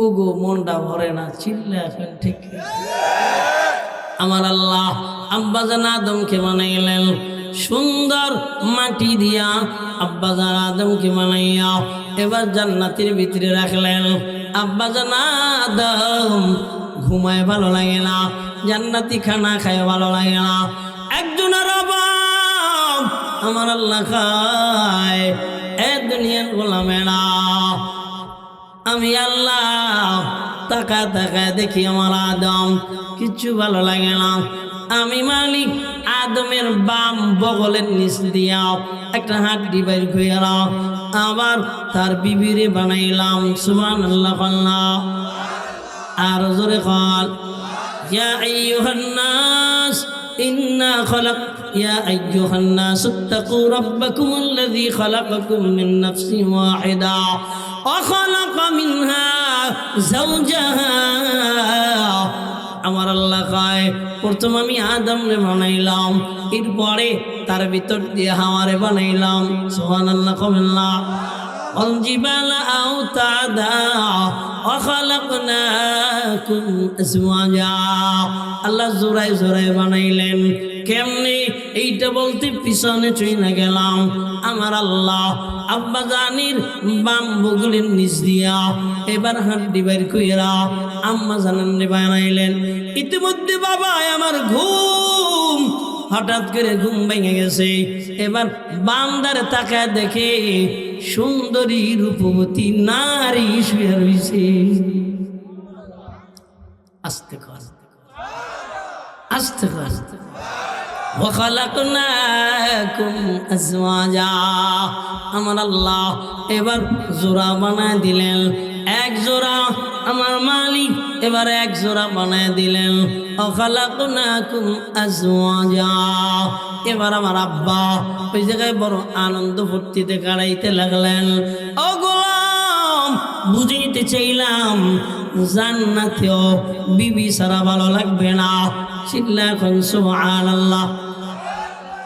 Hugo মনটা ভরে না, চিল্লা এখন ঠিক। আমার আল্লাহ আব্বাজান আদমকে বানাইলেন সুন্দর মাটি দিয়া, আব্বাজান আদমকে বানাইয়া এবার জান্নাতের ভিতরে রাখলেন। আব্বাজান আদম ঘুমায় ভালো লাগে না, জান্নাতি খানা খায় ভালো লাগে না, একজনের অভাব আমার আল্লাহ খায়, এ দুনিয়ার গোলামেরা। আমি আল্লাহ তাকা তাকায় দেখি আমার আদম কিচ্ছু ভালো লাগে না। আমি মালিক আদমের বাম বগলের নিচ দিয়া একটা হাড্ডি বাইর কইরা আবার তার বিবিরে বানাইলাম। সুবহানাল্লাহ। আর জোরে কল, ইয়া আইয়ুহান নাস ইন্না খলাক ইয়া আইয়ুহান নাস ইত্তাকু রাব্বাকুমুল্লাযী খালাকাকুম মিন নাফসিন ওয়াহিদা ওয়া খালাকা মিনহা যাওজাহা। আমার আল্লাহ কয় প্রথম আমি আদমরে বানাইলাম, এরপরে তার ভিতর দিয়ে হাওয়ারে বানাইলাম। সুবহানাল্লাহ। কমেল্লা والجبال أوتادا وخلقناكم أزواجا। আল্লাহ জোড়ায় জোড়ায় বানাইলেন। কেমনে এইটা বলতে পিছনে চইনা গেলাম। আমার আল্লাহ আব্বা জানির বাম বগলের নিচ দিয়া এবার হাড্ডি বাইর কইরা আম্মা জানান বানাইলেন। ইতিমধ্যে বাবা আমার ঘুম হঠাৎ করে ঘুম ভেঙে গেছে। এবার বাম ধারে তাকায় দেখে সুন্দরী রূপবতী নারী শুয়ে রয়েছে। আস্তে কর, আস্তে কর। وخلقناكم أزواجا। আমার আল্লাহ এবার জোড়া বানায় দিলেন, এক জোড়া আমার মালিক এবার এক জোড়া বানায় দিলেন। وخلقناكم أزواجا। এবার আমার আব্বা ওই জায়গায় বড় আনন্দ ফুর্তিতে কাটাইতে লাগলেন। ও গোলাম, বুঝাইতে চাইলাম জান্নাতেও বিবি সারা ভালো লাগবে না। চিল্লা এখন সুবহানাল্লাহ,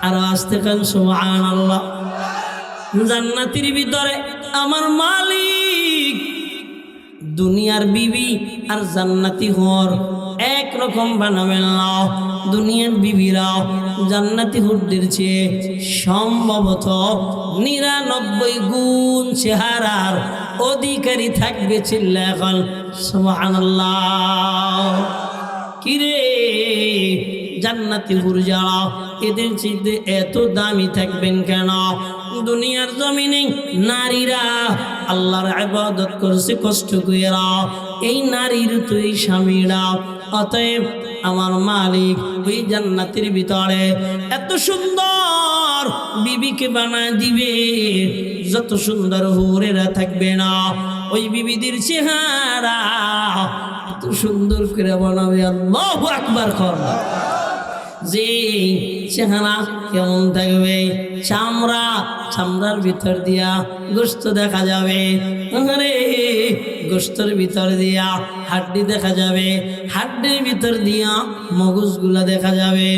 আর আস্তে কান সুবহানাল্লাহ। জান্নাতের ভিতরে আমার মালিক দুনিয়ার বিবি আর জান্নাতি হর একরকম বানাবেন না। দুনিয়ার বিবিরা জান্নাতি হুরদের চেয়ে সম্ভবত 99 গুণ চেহারার অধিকারী থাকবে। চিল্লা এখন সুবহানাল্লাহ। কিরে জান্নাতি হুর যারা, এদের চিন্তে এত দামি থাকবেন কেন? দুনিয়ার জমিনে নারীরা আল্লাহর ইবাদত করছে কষ্ট কইরা, এই নারীর তুই স্বামীরা। অতএব আমার মালিক ওই জান্নাতের ভিতরে এত সুন্দর বিবিকে বানায় দিবে, যত সুন্দর হুরেরা থাকবে না ওই বিবিদের চেহারা এত সুন্দর করে বানাবে। আল্লাহু আকবার কর। যে চেহারা কেমন থাকবে? চামড়া, চামড়ার ভিতর দিয়া গোশত দেখা যাবে, আরে গোশতের ভিতর দিয়া হাড্ডি দেখা যাবে, হাড্ডির ভিতর দিয়া মগজগুলা দেখা যাবে।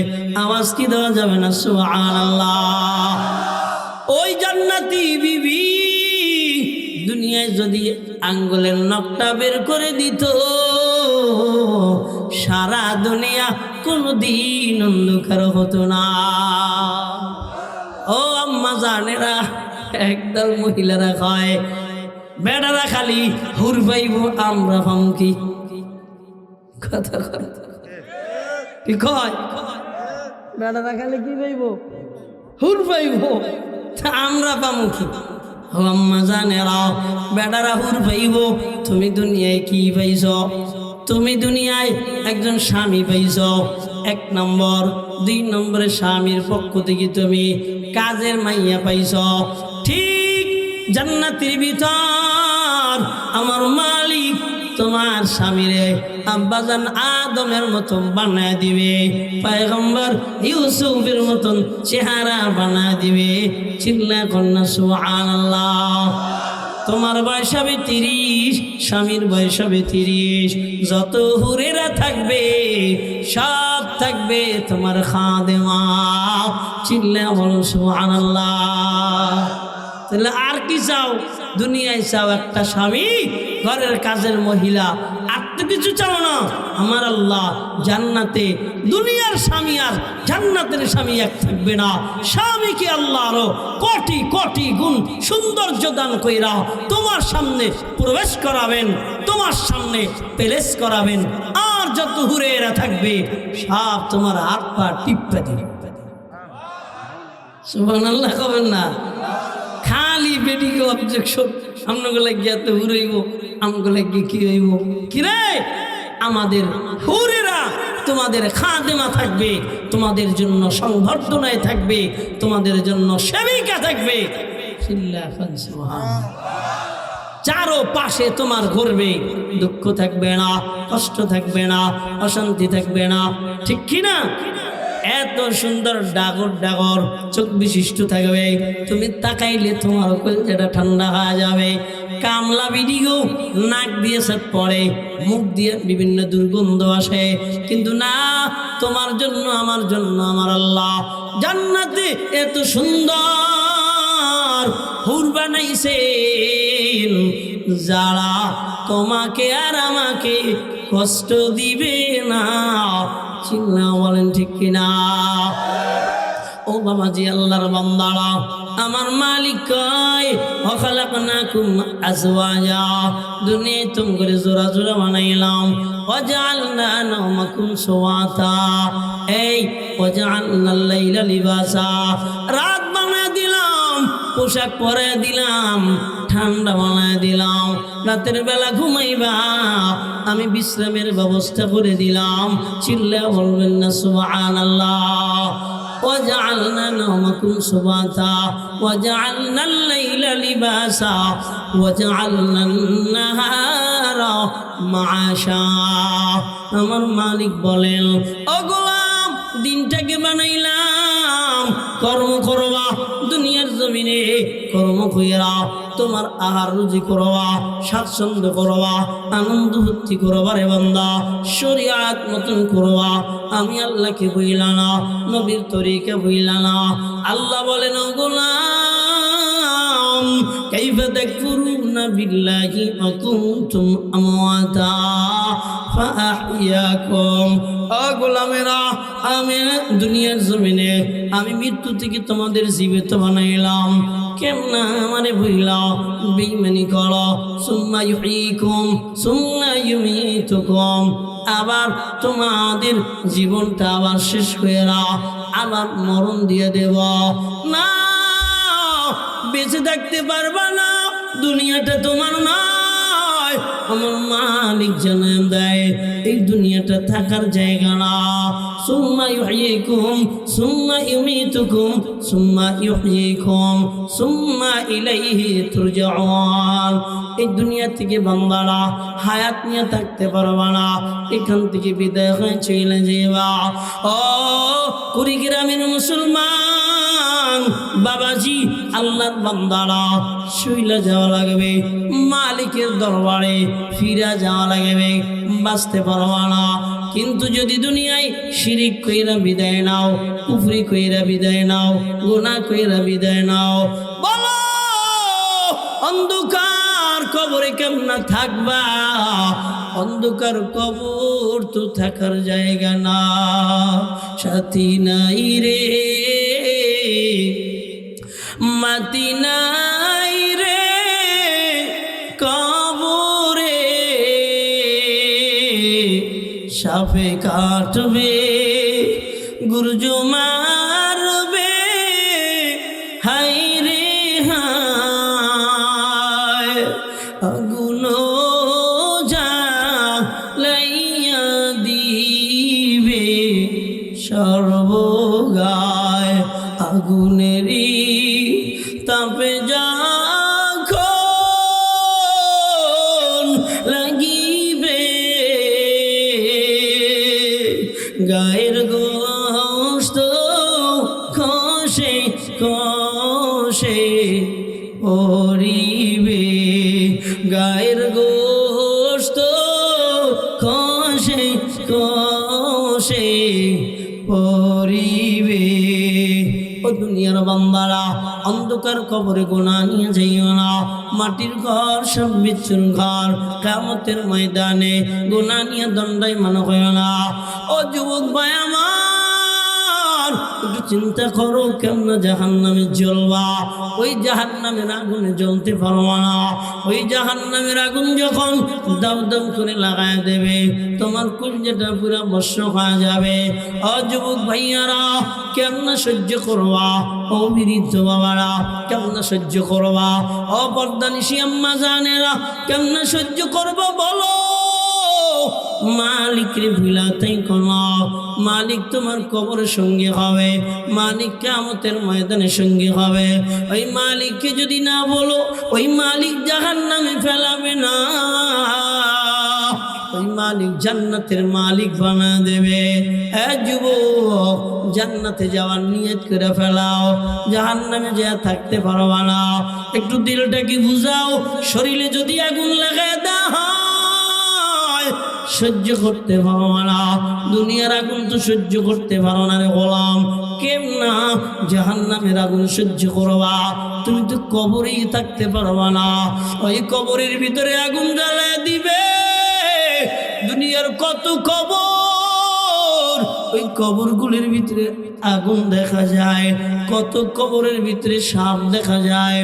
আওয়াজ কি দেওয়া যাবে না? সুবহানাল্লাহ। ওই জান্নাতি বিবি দুনিয়ায় যদি আঙ্গুলের নখটা বের করে দিত, সারা দুনিয়া কোনদিন অন্ধকার হতো না। ও আম্মা জানেরা, একদল মহিলারা কয় বেড়ারা খালি হুর পাইব, আমরা পাম কি? কথা কি কয়? বেড়ারা খালি কি পাইব? হুর পাইব, আমরা পাম কি? ও আম্মা জানেরা, বেড়ারা হুর পাইব, তুমি দুনিয়ায় কি পাইছ? তুমি দুনিয়ায় একজন স্বামী পাইছ, 1 নম্বর। 2 নম্বরে স্বামীর পক্ষ থেকে তুমি কাজের মাইয়া পাইছ। ঠিক জান্নাতের ভিতর আমার মালিক তোমার স্বামীরে আব্বাজান আদমের মতো বানায় দিবে, পয়গম্বর ইউসুফের মতন চেহারা বানায় দিবে। চিল্লা কন্যা সুবহানাল্লাহ। তোমার বয়স হবে 30, স্বামীর বয়স হবে 30। যত হুরেরা থাকবে সব থাকবে তোমার খাদেমা। চিল্লা বলো সুবহানাল্লাহ। তাহলে আর কি চাও? দুনিয়ায় চাও একটা স্বামী, ঘরের কাজের মহিলা, আর তো কিছু চাও না। আমার আল্লাহ জান্নাতে দুনিয়ার স্বামী আর জান্নাতের স্বামী এক থাকবে না। স্বামীকে আল্লাহ আরো কোটি কোটি গুণ সৌন্দর্য দান কইরা তোমার সামনে প্রবেশ করাবেন, তোমার সামনে পেলেস করাবেন। আর যত হুরেরা থাকবে সব তোমার হাত পা টিপ্পা দিবে। সুবহানাল্লাহ কবেন না? খালি বেডিকে অবজেকশন, আমগুলো গিয়া তো হুরাইব, আমগুলো গিয়ে কি হইব? কিরে আমাদের হুরেরা তোমাদের খাদেমা থাকবে, তোমাদের জন্য সংবর্ধনায় থাকবে, তোমাদের জন্য সেবিকা থাকবে। চারো পাশে তোমার ঘুরবে, দুঃখ থাকবে না, কষ্ট থাকবে না, অশান্তি থাকবে না, ঠিক কিনা? এত সুন্দর ডাগর ডাগর চোখ বিশিষ্ট থাকবে, তুমি তাকাইলে তোমার কলজাটা ঠান্ডা হয়ে যাবে। কামলা বিডিগো নাক দিয়ে সাত পড়ে, মুখ দিয়ে বিভিন্ন দুর্গন্ধ আসে, কিন্তু না, তোমার জন্য আমার জন্য আমার আল্লাহ জান্নাতে এত সুন্দর হুর বানাইছেন, যারা তোমাকে আর আমাকে কষ্ট দিবে না। চিল্লা বলেন ঠিক কিনা? ও বাবাজি, আল্লাহর বান্দারা, আমার মালিক কয় ওয়াখালাকনাকুম আজওয়াজা, দুনিয়ায় তোমাকে জোড়া জোড়া বানাইলাম। ওয়াজআলনা নাওমাকুম সুওয়াতা, এই ওয়াজআলনাল লাইলা লিবাসা, রাত বানায় দিলাম, পোশাক পরে দিলাম, ঠান্ডা বানায় দিলাম। রাতের বেলা ঘুমাইবা, আমি বিশ্রামের ব্যবস্থা করে দিলাম। চিল্লা বলবেন না সুবহানাল্লাহ? وجعلنا نومكم سباتا وجعلنا الليل لباسا وجعلنا النهار معاشا। আমার মালিক বলেন, ও গোলাম, দিনটাকে বানাইলাম কর্ম করবা, দুনিয়ার জমিনে কর্ম কইরা তোমার আহার রুজি করবা, স্বাচ্ছন্দ্য করবা, আনন্দ ভর্তি করবা রে বান্দা, শরিয়াত মতন করবা। আমি আল্লাহকে বইলা না, নবীর তরিকা বইলা না। আল্লাহ বলেন, ও গোলাম, কাইফা তাকফুরুনা বিল্লাহি ওয়া কুনতুম আমওয়াতা ফাআহইয়াকুম। ও গোলামেরা, আমি দুনিয়ার জমিনে আমি মৃত্যু থেকে তোমাদের জীবিত বানাইলাম, কেমনা আমারে ভুইলা বেঈমানি করো। সুম্মা ইউহয়িকুম সুম্মা ইউমীতুকুম, আবার তোমাদের জীবনটা আবার শেষ কইরা আবার মরণ দিয়ে দেব না, বেঁচে থাকতে পারবা না, দুনিয়াটা তোমার নয়। আমার মালিক জানান দেয়, এই দুনিয়াটা থাকার জায়গা না। সুম্মা ইউহয়িকুম সুম্মা ইউমীতুকুম সুম্মা ইউহয়িকুম সুম্মা ইলাইহি তুরজাউন। এই দুনিয়া থেকে বান্দারা হায়াত নিয়ে থাকতে পারবা না, এখান থেকে বিদায় হয়ে চলে যাবা। ও কুড়িগ্রামের মুসলমান বাবাজি, আল্লাহর বান্দারা শুইলা যাওয়া লাগবে, মালিকের দরবারে ফিরা যাওয়া লাগবে, বাঁচতে পারবা না। কিন্তু যদি দুনিয়ায় শিরিক কইরা বিদায় নাও, কুফরি কইরা বিদায় নাও, গুনাহ কইরা বিদায় নাও, বলো অন্ধকার কবরে কেমনা থাকবা? অন্ধকার কবর তো থাকার জায়গা না, সাথী নাই রে, মাটি নাই রে কবরে, সাপে কাটবে গুরজ মারবে, হাই রে হায়, আগুন জ্বালাইয়া দিবে সর্বগায়, আগুনেরই তাপে যখন লাগিবে, গায়ের গোশত খসে খসে পড়িবে, গায়ের গোশত খসে খসে পড়িবে। ও দুনিয়ার বান্দারা, অন্ধকার কবরে গুনাহ নিয়ে যাইও না। মাটির ঘর সব বিচ্ছুর ঘর, কিয়ামতের ময়দানে গুনাহ নিয়ে দণ্ডায়মান হইও না। ও যুবক ভাই আমার, একটু চিন্তা করো কেমন জাহান্নামে জ্বলবা। ওই জাহান্নামের আগুনে জ্বলতে পারবা না। ওই জাহান্নামের আগুন যখন দাউ দাউ করে লাগায় দেবে, তোমার কলিজাটা পুরা ভস্ম হয়ে যাবে। ও যুবক ভাইয়ারা, কেমন সহ্য করবা? ও বৃদ্ধ বাবারা, কেমন সহ্য করবা? ও পর্দানিশী আম্মা জানেরা, কেমন সহ্য করবা বলো? মালিক রে ভুলাতেই কোন মালিক তোমার কবরের সঙ্গে হবে, মালিক কিয়ামতের ময়দানে সঙ্গে হবে। ওই মালিককে যদি না বলো, ওই মালিক জাহান্নামে ফেলাবে না, ওই মালিক জান্নাতের মালিক বানা দেবে। যুবক, জান্নাতে যাওয়ার নিয়ত করে ফেলাও, জাহান্নামে যা থাকতে পারবা না। একটু দিলটাকে বুঝাও। শরীরে যদি আগুন লাগায় দাও, সহ্য করতে পারো না। দুনিয়ার আগুন তো সহ্য করতে পারো না রে গোলাম, কেমনা জাহান্নামের আগুন সহ্য করবা? তুমি তো কবরেই থাকতে পারবা না। ওই কবরের ভিতরে আগুন জ্বালায় দিবে। দুনিয়ার কত কবর, ওই কবরগুলির ভিতরে আগুন দেখা যায়, কত কবরের ভিতরে সাপ দেখা যায়,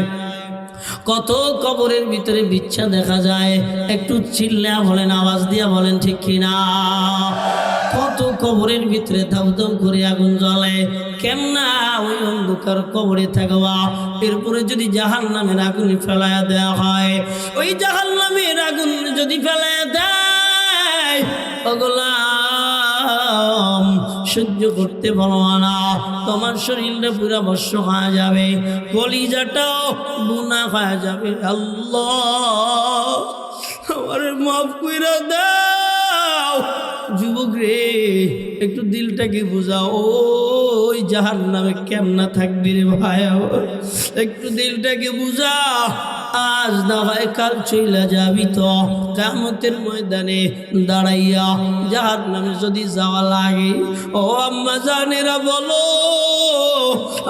কত কবরের ভিতরে বিচ্ছা দেখা যায়। একটু চিল্লা বলেন, আওয়াজ দিয়া বলেন ঠিক কিনা? কত কবরের ভিতরে দাউ দাউ করে আগুন জ্বলে। কেমনা ওই অন্ধকার কবরে থাকবা? এরপরে যদি জাহান্নামের আগুন ফেলায়া দেওয়া হয়, ওই জাহান্নামের আগুন যদি ফেলায়া দেয়, ওগোলাম সহ্য করতে পারো না। তোমার শরীরটা পুরা ভস্ম হয়ে যাবে, কলিজাটাও বুনা হয়ে যাবে। আল্লাহ আমার মাফ কইরা দাও। যুবক রে, একটু দিলটাকে বুঝাও। ওই জাহান্নামে কেমনা থাকবি রে ভাই, একটু দিলটাকে বুঝা। আজ না হয় কাল চইলা যাবি তো, কিয়ামতের ময়দানে দাঁড়াইয়া জাহান্নামে যদি যাওয়া লাগে, ও আম্মা জানেরা বলো,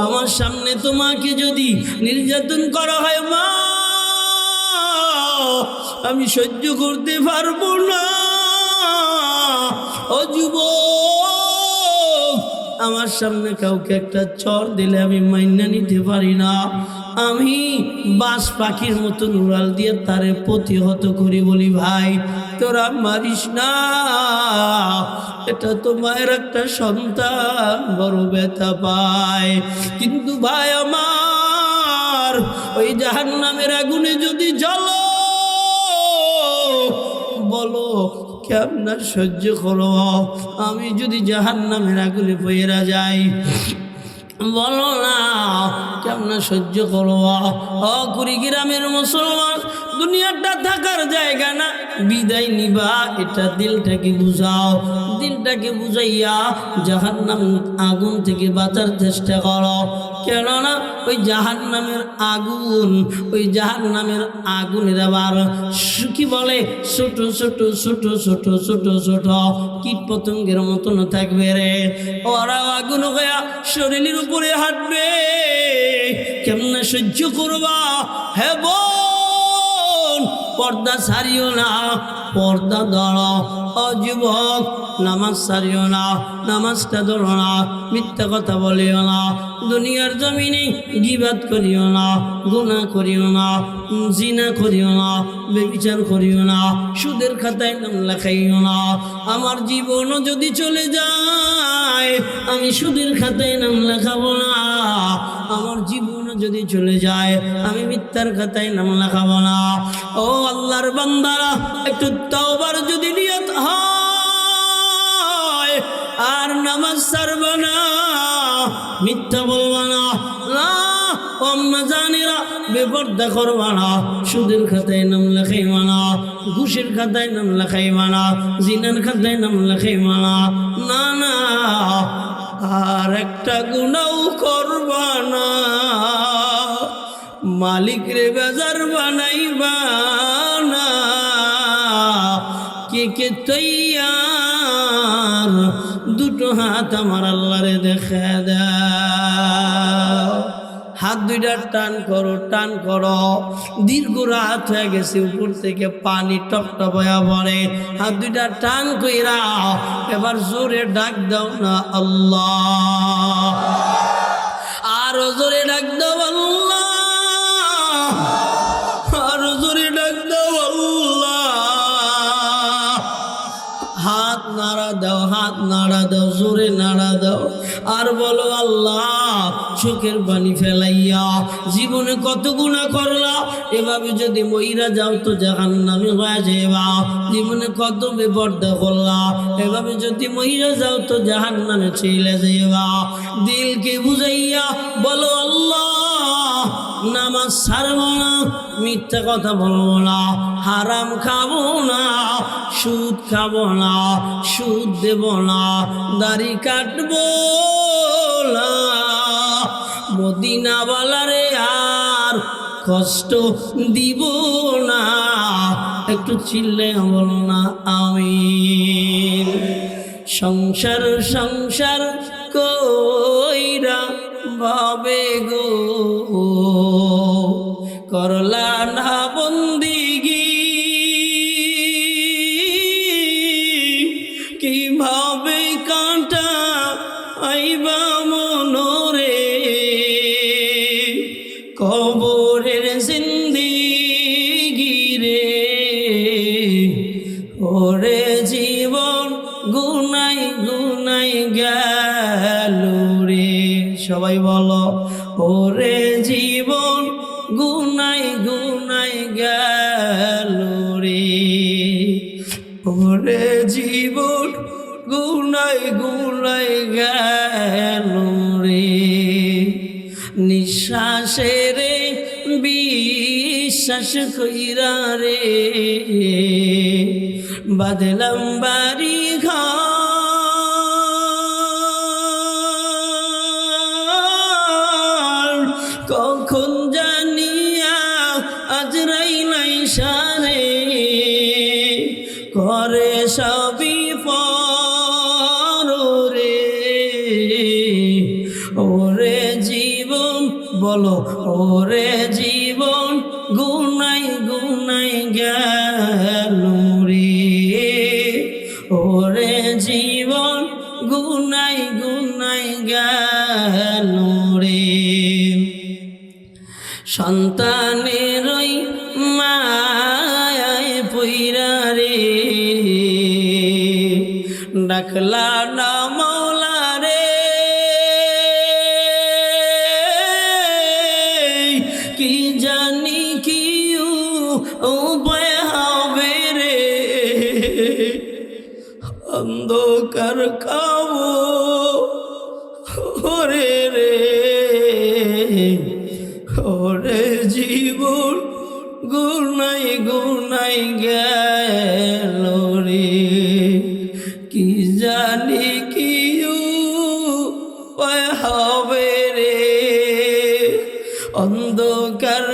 আমার সামনে তোমাকে যদি নির্যাতন করা হয় মা, আমি সহ্য করতে পারবো না। ও যুবক, আমার সামনে কাউকে একটা চর দিলে আমি মাইনা নিতে পারি না। আমি বাস পাখির মতন উড়াল দিয়ে তারে প্রতিহত করি, বলি ভাই তোরা মারিস না, এটা তো মায়ের একটা সন্তান বড় ব্যথা পায়। কিন্তু ভাই আমার, ওই জাহান্নামের আগুনে যদি জ্বলো, বলো কেমন সহ্য করো? আমি যদি জাহান্নামের আগুনে পইরা যাই, বলো না কেমন সহ্য করো? ও কুড়িগ্রামের মুসলমান, দুনিয়াটা থাকার জায়গা না, বিদায় নিবা, এটা দিলটাকে বুঝাও। দিলটাকে বুঝাইয়া জাহান্নাম আগুন থেকে বাঁচার চেষ্টা করো। কেননা ওই জাহান্নামের আগুন, ওই জাহান্নামের আগুনের আবার কি বলে, ছোট ছোট ছোট ছোট ছোট ছোট কীট পতঙ্গের মতন থাকবে রে। ওরা আগুন হয়ে শরীরের উপরে হাঁটবে, কেমনে সহ্য করবা? হে বোন, পর্দা ছাড়িও না, পর্দা ধরো। ও যুবক, নামাজ ছাড়িও না, নামাজটা ধরো না, মিথ্যা কথা বলিও না, দুনিয়ার জমিনে গীবাত করিও না, গুনাহ করিও না, জিনা করিও না, ব্যভিচার করিও না, সুদের খাতায় নাম লেখাইও না। আমার জীবনও যদি চলে যায়, আমি সুদের খাতায় নাম লেখাবো না। আমার জীবনও যদি চলে যায়, আমি মিথ্যার খাতায় নাম লেখাবো না। ও আল্লাহর বান্দারা, একটু তওবার যদি নিয়ত হয়, আর নামাজ ছাড়বা না, মিথ্যা বলবা না, না আম্মা জানেরা বেপরদা করবা না, সুদের খাতায় নাম লেখাইবা না, ঘুষের খাতায় নাম লেখাইবা না, জিনার খাতায় নাম লেখাইবা না, না না, আর একটা গুনাহ করবা না, মালিক রে বেজার বানাইবা না। কে কে তৈয়ার? দুটো হাত আমার আল্লাহরে দেখা দাও। হাত দুইটা টান করো, টান করো। দীর্ঘ রাত হয়ে গেছে, উপর থেকে পানি টপটপ হয়ে পড়ে। হাত দুইটা টান কইরা এবার জোরে ডাক দাও না আল্লাহ। আরো জোরে ডাক দাও আল্লাহ, আরো জোরে ডাক দাও আল্লাহ। হাত নাড়া দাও, হাত নাড়া দাও, জোরে নাড়া দাও। আর বলো আল্লাহ, চোখের পানি ফেলাইয়া জীবনে কত গুনাহ করলা, এভাবে যদি মইরা যাও তো জাহান্নামে হয়ে যাবা। জীবনে কত বেপরদা করলা, এভাবে যদি মইরা যাও তো জাহান্নামে চলে যাবা। দিলকে বুঝাইয়া বলো আল্লাহ, নামাজ ছাড়বো না, মিথ্যা কথা বলবো না, হারাম খাবো না, সুদ খাবো না, সুদ দেব না, দাড়ি কাটবো না, মদিনাওয়ালারে আর কষ্ট দিব না। একটু চিল্লে বলো না আমিন। সংসার সংসার কইরা ভাবে গো, করলা না বন্দিগি, কিভাবে কাঁটা আইবা মনোরে, কবরের জিন্দিগি রে, ওরে জীবন গুনাই গুনাই গেল রে। সবাই বলো, ওরে জীবন গুনাই গুনাই গেল রে, ওরে জীবন গুনাই গুনাই গেল রে। নিঃশ্বাসের বিশ্বাস কইরা রে বাদলাম বাড়ি ঘর, কখন জানিয়া আজরাইল আইসারে করে সবই পরে। ওরে জীবন বলো, ওরে জীবন গুনাই গুনাই গেল রে, ওরে জীবন গুনাই গুনাই গেল রে। সন্তানের ওই মায়ায় পইরা রে ডাকলা না মৌলা রে, কি জানি কি উপায় হবে রে, অন্ধকার খাবো ওরে রে, ওরে জীবন গুনাই গুনাই গেল রে, কি জানি কি উপায় হবে রে, অন্ধকার